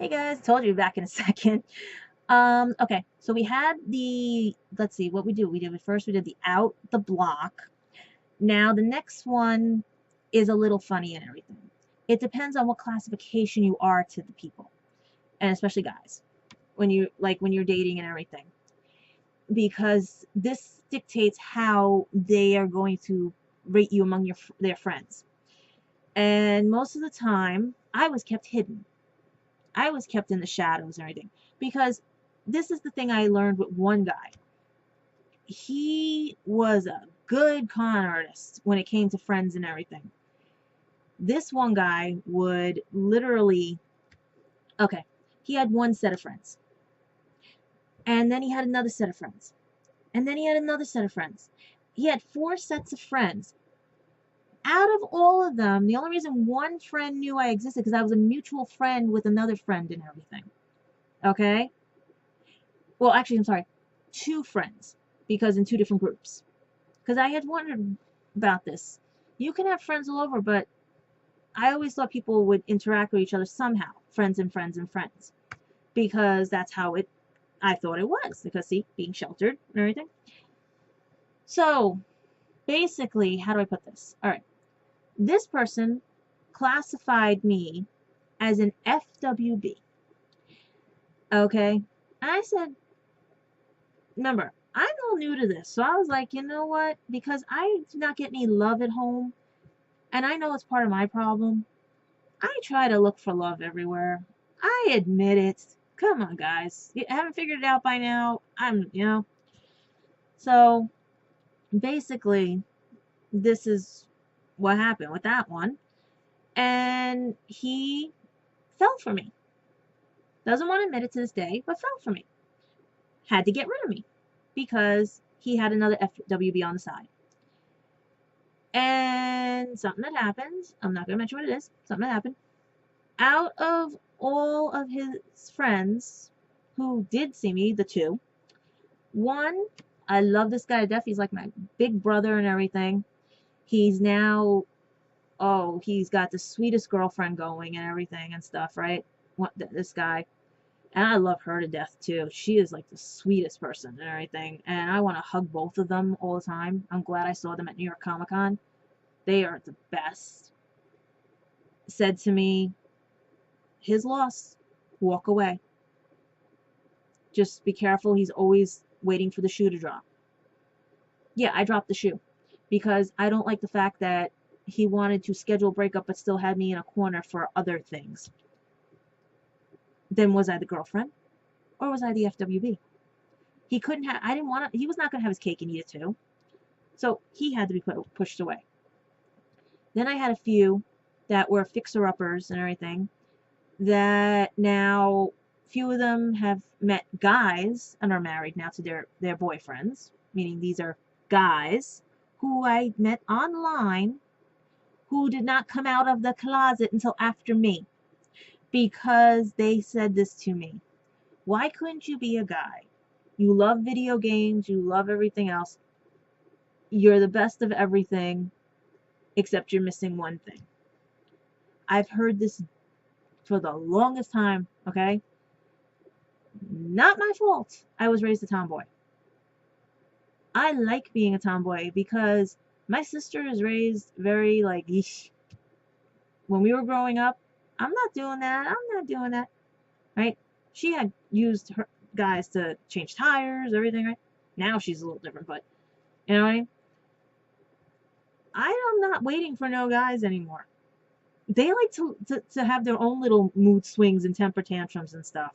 Hey guys, told you back in a second. Okay, so we had the, let's see what we do. First we did the out the block. Now the next one is a little funny and everything. It depends on what classification you are to the people, and especially guys, when you're dating and everything, because this dictates how they are going to rate you among their friends. And most of the time, I was kept hidden. I was kept in the shadows and everything because this is the thing I learned with one guy. He was a good con artist when it came to friends and everything. This one guy would literally, okay, he had one set of friends, and then he had another set of friends, and then he had another set of friends. He had four sets of friends. Out of all of them, the only reason one friend knew I existed because I was a mutual friend with another friend and everything. Okay? Well, actually, I'm sorry, two friends, because in two different groups. Because I had wondered about this. You can have friends all over, but I always thought people would interact with each other somehow, friends and friends and friends, because that's how I thought it was. Because see, being sheltered and everything. So basically, how do I put this? All right, this person classified me as an FWB. Okay, and I said, remember, I'm all new to this, so I was like, you know what? Because I do not get any love at home, and I know it's part of my problem. I try to look for love everywhere. I admit it. Come on, guys. You haven't figured it out by now? So basically, this is what happened with that one. And he fell for me. Doesn't want to admit it to this day, but fell for me. Had to get rid of me because he had another FWB on the side. And something that happened, I'm not going to mention what it is, something that happened. Out of all of his friends who did see me, the two, one, I love this guy to death. He's like my big brother and everything. He's now, oh, he's got the sweetest girlfriend going and everything and stuff, right? This guy. And I love her to death too. She is like the sweetest person and everything. And I want to hug both of them all the time. I'm glad I saw them at New York Comic Con. They are the best. Said to me, his loss, walk away. Just be careful. He's always waiting for the shoe to drop. Yeah, I dropped the shoe because I don't like the fact that he wanted to schedule a breakup but still had me in a corner for other things. Then was I the girlfriend or was I the FWB? He couldn't have, I didn't want to, he was not going to have his cake and eat it too. So he had to be pushed away. Then I had a few that were fixer-uppers and everything that now few of them have met guys and are married now to their boyfriends, meaning these are guys who I met online who did not come out of the closet until after me because they said this to me. Why couldn't you be a guy? You love video games, you love everything else. You're the best of everything except you're missing one thing. I've heard this for the longest time, okay? Not my fault. I was raised a tomboy. I like being a tomboy because my sister is raised very like, yeesh. When we were growing up, I'm not doing that. I'm not doing that. Right? She had used her guys to change tires, everything, right? Now she's a little different, but you know what I mean? I am not waiting for no guys anymore. They like to have their own little mood swings and temper tantrums and stuff.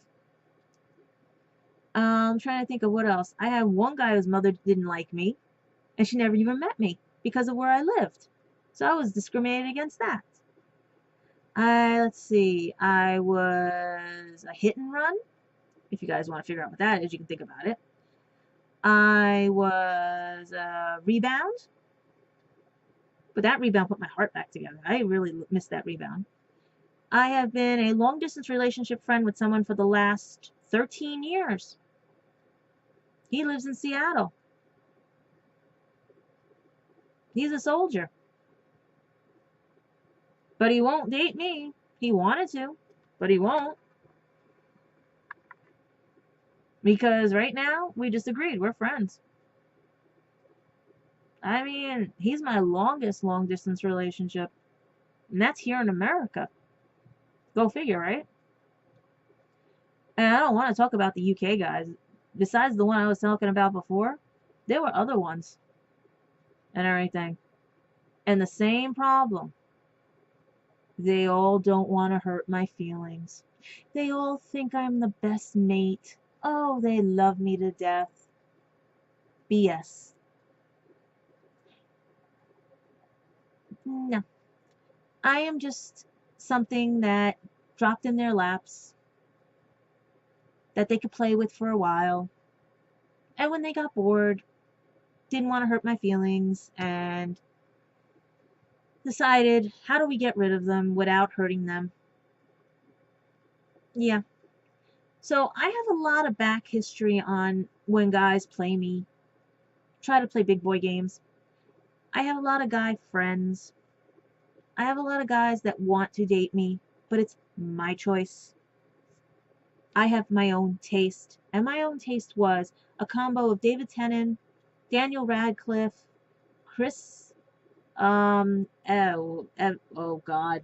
I'm trying to think of what else. I had one guy whose mother didn't like me, and she never even met me because of where I lived. So I was discriminated against that. Let's see. I was a hit and run. If you guys want to figure out what that is, you can think about it. I was a rebound, but that rebound put my heart back together. I really missed that rebound. I have been a long distance relationship friend with someone for the last 13 years. He lives in Seattle. He's a soldier. But he won't date me. He wanted to, but he won't. Because right now, we just agreed. We're friends. I mean, he's my longest long distance relationship. And that's here in America. Go figure, right? And I don't want to talk about the UK guys. Besides the one I was talking about before, there were other ones and everything. And the same problem. They all don't want to hurt my feelings. They all think I'm the best mate. Oh, they love me to death. BS. No. I am just something that dropped in their laps that they could play with for a while. And when they got bored, didn't want to hurt my feelings, and decided, how do we get rid of them without hurting them? Yeah. So I have a lot of back history on when guys play me, try to play big boy games. I have a lot of guy friends. I have a lot of guys that want to date me, but it's my choice. I have my own taste, and my own taste was a combo of David Tennant, Daniel Radcliffe, Chris, oh God,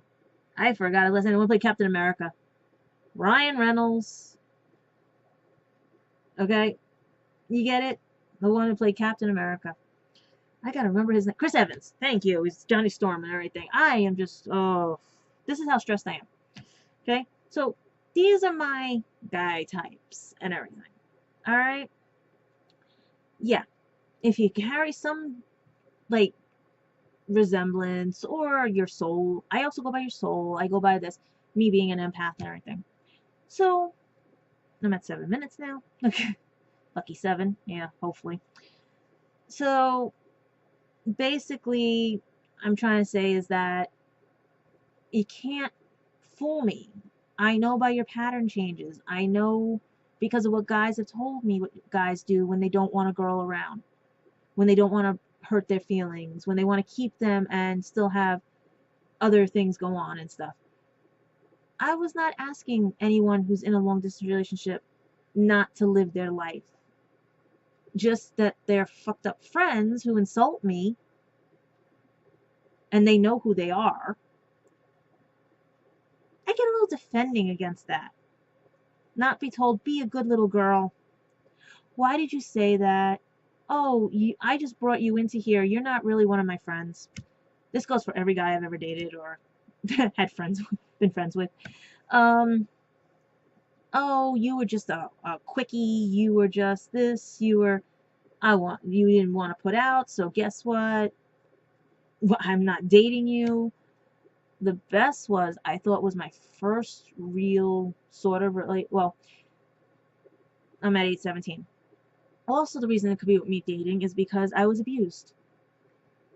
I forgot. I listened. I want to play Captain America. Ryan Reynolds. Okay, you get it? The one who played Captain America. I gotta remember his name. Chris Evans. Thank you. He's Johnny Storm and everything. I am just, oh, this is how stressed I am. Okay, so these are my guy types and everything. All right. Yeah. If you carry some like resemblance or your soul, I also go by your soul. I go by this, me being an empath and everything. So I'm at 7 minutes now. Okay. Lucky 7. Yeah, hopefully. So basically, I'm trying to say is that you can't fool me. I know by your pattern changes. I know because of what guys have told me what guys do when they don't want a girl around, when they don't want to hurt their feelings, when they want to keep them and still have other things go on and stuff. I was not asking anyone who's in a long distance relationship not to live their life. Just that they're fucked up friends who insult me and they know who they are. I get a little defending against that. Not be told, be a good little girl. Why did you say that? Oh, I just brought you into here. You're not really one of my friends. This goes for every guy I've ever dated or had been friends with. Oh, you were just a quickie. You were just this. You didn't want to put out. So guess what? Well, I'm not dating you. The best was, I thought was my first real sort of well, I'm at 817. Also, the reason it could be with me dating is because I was abused.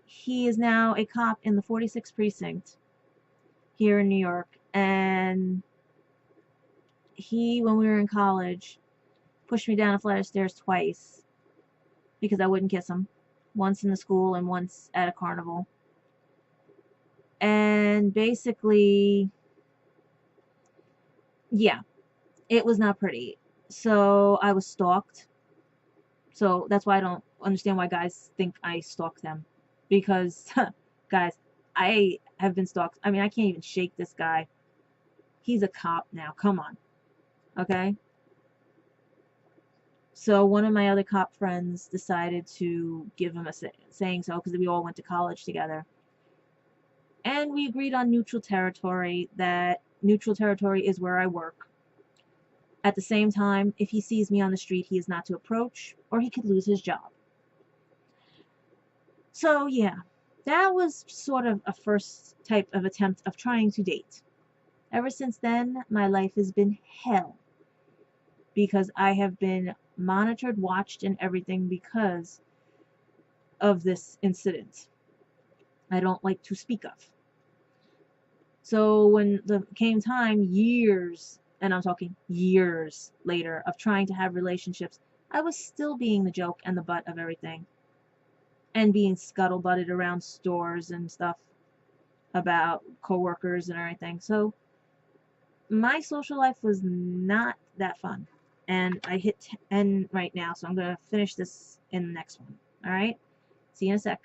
He is now a cop in the 46th precinct here in New York, and he, when we were in college, pushed me down a flight of stairs twice because I wouldn't kiss him. Once in the school and once at a carnival. And basically, yeah, it was not pretty. So I was stalked. So that's why I don't understand why guys think I stalk them. Because, guys, I have been stalked. I mean, I can't even shake this guy. He's a cop now. Come on. Okay? So one of my other cop friends decided to give him a saying so because we all went to college together. And we agreed on neutral territory, that neutral territory is where I work. At the same time, if he sees me on the street, he is not to approach, or he could lose his job. So yeah, that was sort of a first type of attempt of trying to date. Ever since then, my life has been hell. Because I have been monitored, watched, and everything because of this incident. I don't like to speak of. So when the came time, years, and I'm talking years later, of trying to have relationships, I was still being the joke and the butt of everything. And being scuttlebutted around stores and stuff about coworkers and everything. So my social life was not that fun. and I hit 10 right now, so I'm going to finish this in the next one. Alright? See you in a sec.